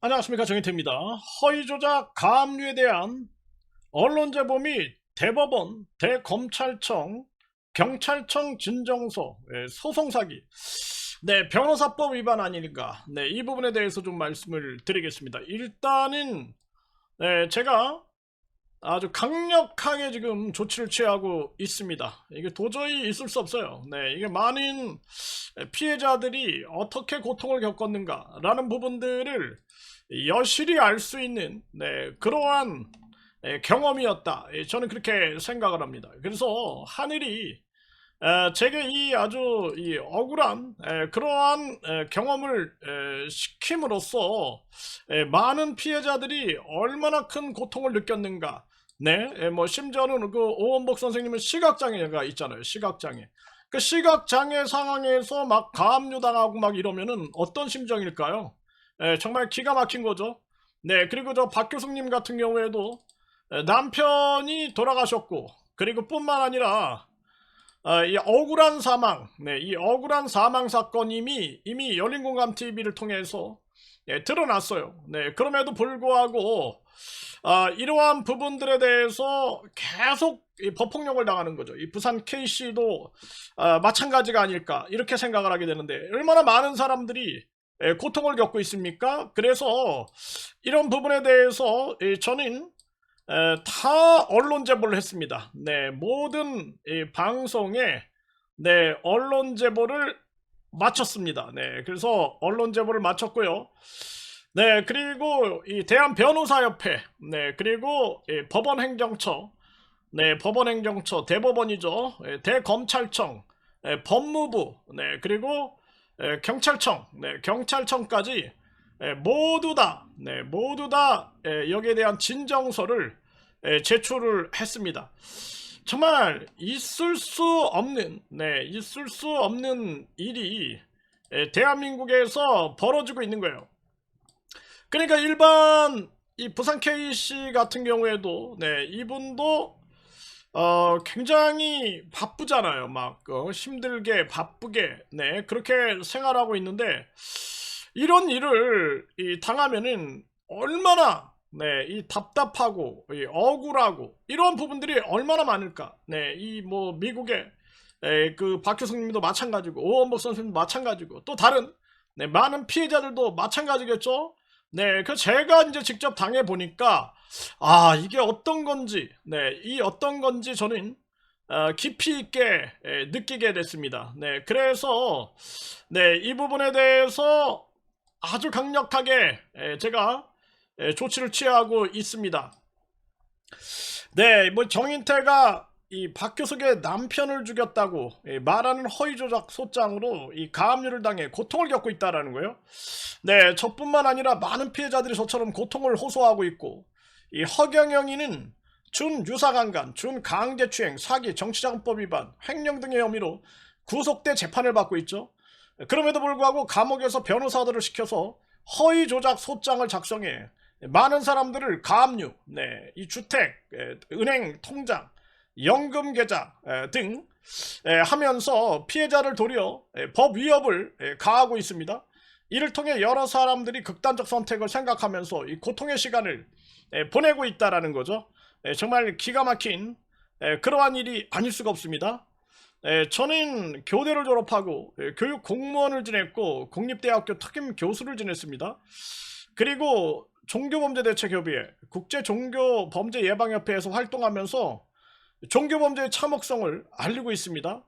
안녕하십니까, 정인태입니다. 허위조작 가압류에 대한 언론제보 및 대법원, 대검찰청, 경찰청 진정서 소송 사기, 변호사법 위반 아니니까 이 부분에 대해서 좀 말씀을 드리겠습니다. 일단은 제가 아주 강력하게 지금 조치를 취하고 있습니다. 이게 도저히 있을 수 없어요. 이게 많은 피해자들이 어떻게 고통을 겪었는가 라는 부분들을 여실히 알 수 있는 그러한 경험이었다. 저는 그렇게 생각을 합니다. 그래서 하늘이 제게 이 아주 이 억울한 그러한 경험을 시킴으로써 많은 피해자들이 얼마나 큰 고통을 느꼈는가. 뭐 심지어는 그 오원복 선생님은 시각장애가 있잖아요. 시각장애. 그 시각장애 상황에서 막 가압류 당하고 막 이러면은 어떤 심정일까요? 정말 기가 막힌 거죠. 그리고 저 박교숙님 같은 경우에도 남편이 돌아가셨고, 그리고 뿐만 아니라 이 억울한 사망, 이 억울한 사망 사건이 이미 열린공감TV를 통해서 드러났어요. 그럼에도 불구하고 이러한 부분들에 대해서 계속 법폭력을 당하는 거죠. 이 부산 K씨도 마찬가지가 아닐까 이렇게 생각을 하게 되는데, 얼마나 많은 사람들이 고통을 겪고 있습니까? 그래서 이런 부분에 대해서 저는 다 언론 제보를 했습니다. 모든 방송에 언론 제보를 마쳤습니다. 그래서 언론 제보를 마쳤고요. 그리고 이 대한변호사협회, 그리고 법원행정처, 법원행정처, 대법원이죠. 대검찰청, 법무부, 그리고 경찰청, 경찰청까지 모두 다 여기에 대한 진정서를 제출을 했습니다. 정말 있을 수 없는 일이 대한민국에서 벌어지고 있는 거예요. 그러니까 일반 이 부산 K씨 같은 경우에도 이분도 굉장히 바쁘잖아요. 막 힘들게 바쁘게 그렇게 생활하고 있는데, 이런 일을 당하면은 얼마나 이 답답하고 이 억울하고 이런 부분들이 얼마나 많을까. 이 뭐 미국의 그 박효승님도 마찬가지고 오원복 선생님도 마찬가지고 또 다른 많은 피해자들도 마찬가지겠죠. 그 제가 이제 직접 당해 보니까 이게 어떤 건지 이 어떤 건지 저는 깊이 있게 느끼게 됐습니다. 그래서 이 부분에 대해서 아주 강력하게 제가 조치를 취하고 있습니다. 뭐 정인태가 이 박효석의 남편을 죽였다고 말하는 허위조작 소장으로 이 가압류를 당해 고통을 겪고 있다라는 거예요. 저뿐만 아니라 많은 피해자들이 저처럼 고통을 호소하고 있고, 이 허경영이는 준유사강간, 준강제추행, 사기, 정치자금법 위반, 횡령 등의 혐의로 구속돼 재판을 받고 있죠. 그럼에도 불구하고 감옥에서 변호사들을 시켜서 허위조작 소장을 작성해 많은 사람들을 가압류, 이 주택, 은행 통장, 연금 계좌 등 하면서 피해자를 도리어 법 위협을 가하고 있습니다. 이를 통해 여러 사람들이 극단적 선택을 생각하면서 이 고통의 시간을 보내고 있다라는 거죠. 정말 기가 막힌 그러한 일이 아닐 수가 없습니다. 저는 교대를 졸업하고 교육 공무원을 지냈고 국립대학교 특임 교수를 지냈습니다. 그리고 종교범죄대책협의회, 국제종교범죄예방협회에서 활동하면서 종교범죄의 참혹성을 알리고 있습니다.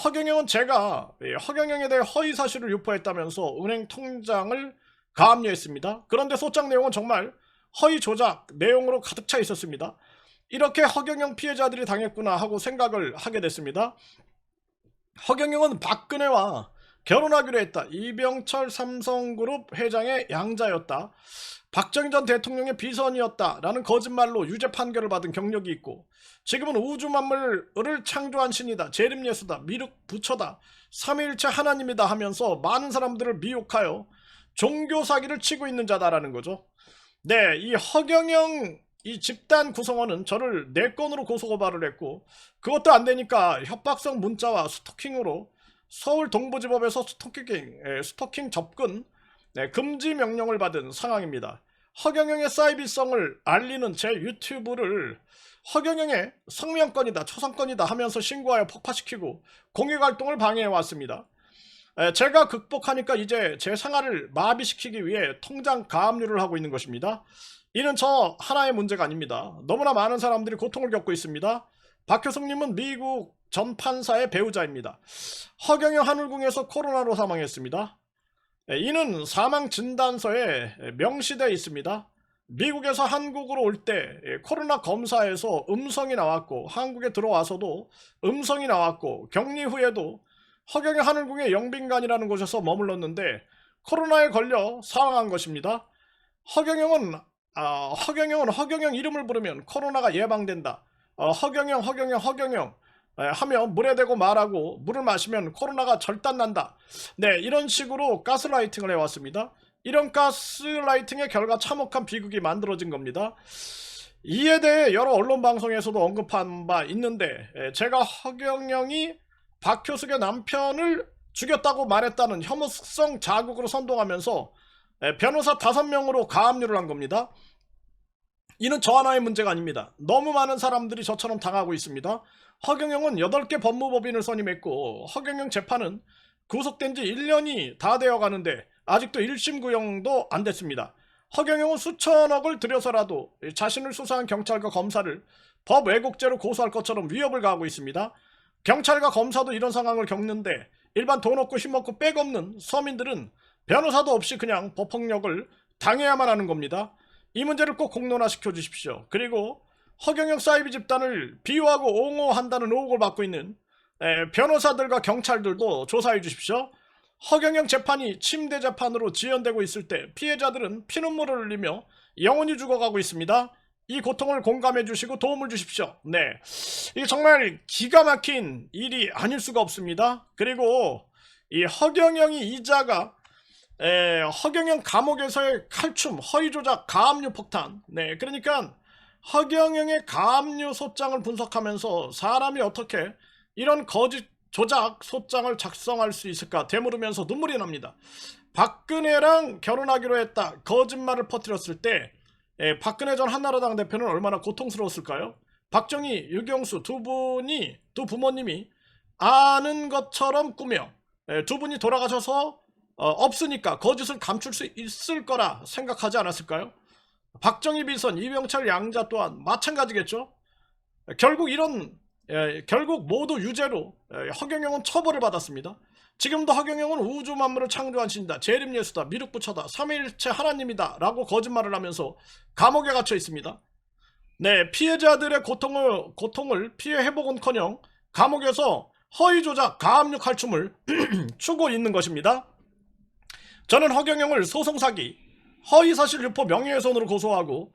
허경영은 제가 허경영에 대해 허위사실을 유포했다면서 은행 통장을 가압류했습니다. 그런데 소장 내용은 정말 허위 조작 내용으로 가득 차 있었습니다. 이렇게 허경영 피해자들이 당했구나 하고 생각을 하게 됐습니다. 허경영은 박근혜와 결혼하기로 했다. 이병철 삼성그룹 회장의 양자였다. 박정희 전 대통령의 비선이었다 라는 거짓말로 유죄 판결을 받은 경력이 있고, 지금은 우주 만물을 창조한 신이다, 재림예수다, 미륵 부처다, 삼위일체 하나님이다 하면서 많은 사람들을 미혹하여 종교 사기를 치고 있는 자다라는 거죠. 이 허경영 이 집단 구성원은 저를 4건으로 고소고발을 했고, 그것도 안 되니까 협박성 문자와 스토킹으로 서울 동부지법에서 스토킹 접근 네, 금지 명령을 받은 상황입니다. 허경영의 사이비성을 알리는 제 유튜브를 허경영의 성명권이다, 초상권이다 하면서 신고하여 폭파시키고 공익활동을 방해해왔습니다. 제가 극복하니까 이제 제 생활을 마비시키기 위해 통장 가압류를 하고 있는 것입니다. 이는 저 하나의 문제가 아닙니다. 너무나 많은 사람들이 고통을 겪고 있습니다. 박효숙님은 미국 전 판사의 배우자입니다. 허경영 하늘궁에서 코로나로 사망했습니다. 이는 사망진단서에 명시되어 있습니다. 미국에서 한국으로 올 때 코로나 검사에서 음성이 나왔고 한국에 들어와서도 음성이 나왔고 격리 후에도 허경영 하늘궁의 영빈관이라는 곳에서 머물렀는데 코로나에 걸려 사망한 것입니다. 허경영은 허경영 이름을 부르면 코로나가 예방된다. 허경영 하며 물에 대고 말하고 물을 마시면 코로나가 절단난다. 네, 이런 식으로 가스라이팅을 해왔습니다. 이런 가스라이팅의 결과 참혹한 비극이 만들어진 겁니다. 이에 대해 여러 언론 방송에서도 언급한 바 있는데 제가 허경영이 박효숙의 남편을 죽였다고 말했다는 혐오성 자국으로 선동하면서 변호사 5명으로 가압류를 한 겁니다. 이는 저 하나의 문제가 아닙니다. 너무 많은 사람들이 저처럼 당하고 있습니다. 허경영은 8개 법무법인을 선임했고 허경영 재판은 구속된 지 1년이 다 되어 가는데 아직도 1심 구형도 안 됐습니다. 허경영은 수천억을 들여서라도 자신을 수사한 경찰과 검사를 법 왜곡죄로 고소할 것처럼 위협을 가하고 있습니다. 경찰과 검사도 이런 상황을 겪는데 일반 돈 없고 힘없고 빽 없는 서민들은 변호사도 없이 그냥 법폭력을 당해야만 하는 겁니다. 이 문제를 꼭 공론화시켜 주십시오. 그리고 허경영 사이비 집단을 비호하고 옹호한다는 의혹을 받고 있는 변호사들과 경찰들도 조사해 주십시오. 허경영 재판이 침대 재판으로 지연되고 있을 때 피해자들은 피눈물을 흘리며 영원히 죽어가고 있습니다. 이 고통을 공감해 주시고 도움을 주십시오. 네, 이게 정말 기가 막힌 일이 아닐 수가 없습니다. 그리고 이 허경영이 이자가 허경영 감옥에서의 칼춤, 허위조작, 가압류 폭탄. 네, 그러니까 허경영의 가압류 소장을 분석하면서 사람이 어떻게 이런 거짓 조작 소장을 작성할 수 있을까 되물으면서 눈물이 납니다. 박근혜랑 결혼하기로 했다 거짓말을 퍼뜨렸을 때 박근혜 전 한나라당 대표는 얼마나 고통스러웠을까요? 박정희, 유경수 두 부모님이 아는 것처럼 꾸며 두 분이 돌아가셔서 없으니까 거짓을 감출 수 있을 거라 생각하지 않았을까요? 박정희 비선, 이병철 양자 또한 마찬가지겠죠. 결국 모두 유죄로 허경영은 처벌을 받았습니다. 지금도 허경영은 우주 만물을 창조한 신이다, 재림예수다, 미륵부처다, 삼위일체 하나님이다 라고 거짓말을 하면서 감옥에 갇혀 있습니다. 네, 피해자들의 고통을 피해 회복은커녕 감옥에서 허위조작, 가압류 칼춤을 추고 있는 것입니다. 저는 허경영을 소송사기, 허위사실 유포 명예훼손으로 고소하고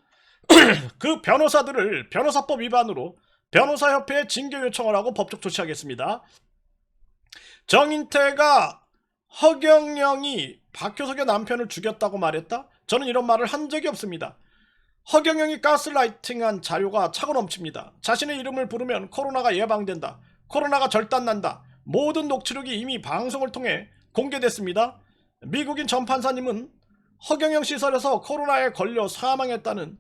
그 변호사들을 변호사법 위반으로 변호사협회에 징계 요청을 하고 법적 조치하겠습니다. 정인태가 허경영이 박효석의 남편을 죽였다고 말했다? 저는 이런 말을 한 적이 없습니다. 허경영이 가스라이팅한 자료가 차고 넘칩니다. 자신의 이름을 부르면 코로나가 예방된다, 코로나가 절단난다, 모든 녹취록이 이미 방송을 통해 공개됐습니다. 미국인 전 판사님은 허경영 시설에서 코로나에 걸려 사망했다는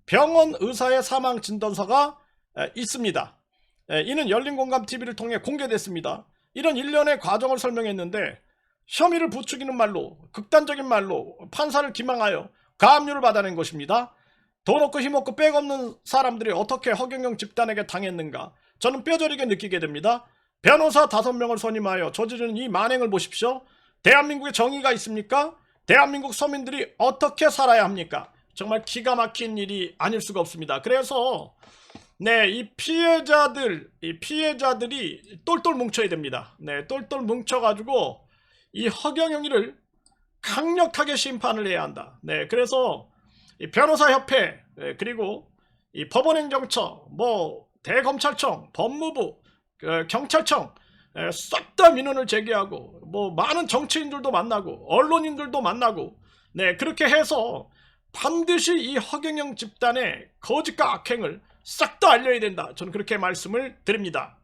병원 의사의 사망 진단서가 있습니다. 이는 열린공감TV를 통해 공개됐습니다. 이런 일련의 과정을 설명했는데 혐의를 부추기는 말로, 극단적인 말로 판사를 기망하여 가압류를 받아낸 것입니다. 돈 없고 힘 없고 빽 없는 사람들이 어떻게 허경영 집단에게 당했는가, 저는 뼈저리게 느끼게 됩니다. 변호사 5명을 선임하여 저지르는 이 만행을 보십시오. 대한민국에 정의가 있습니까? 대한민국 서민들이 어떻게 살아야 합니까? 정말 기가 막힌 일이 아닐 수가 없습니다. 그래서 네, 이 피해자들이 똘똘 뭉쳐야 됩니다. 네, 똘똘 뭉쳐가지고 이 허경영이를 강력하게 심판을 해야 한다. 네, 그래서 이 변호사협회, 그리고 이 법원행정처, 대검찰청, 법무부, 경찰청 싹 다 민원을 제기하고 많은 정치인들도 만나고 언론인들도 만나고, 네, 그렇게 해서 반드시 이 허경영 집단의 거짓과 악행을 싹 다 알려야 된다. 저는 그렇게 말씀을 드립니다.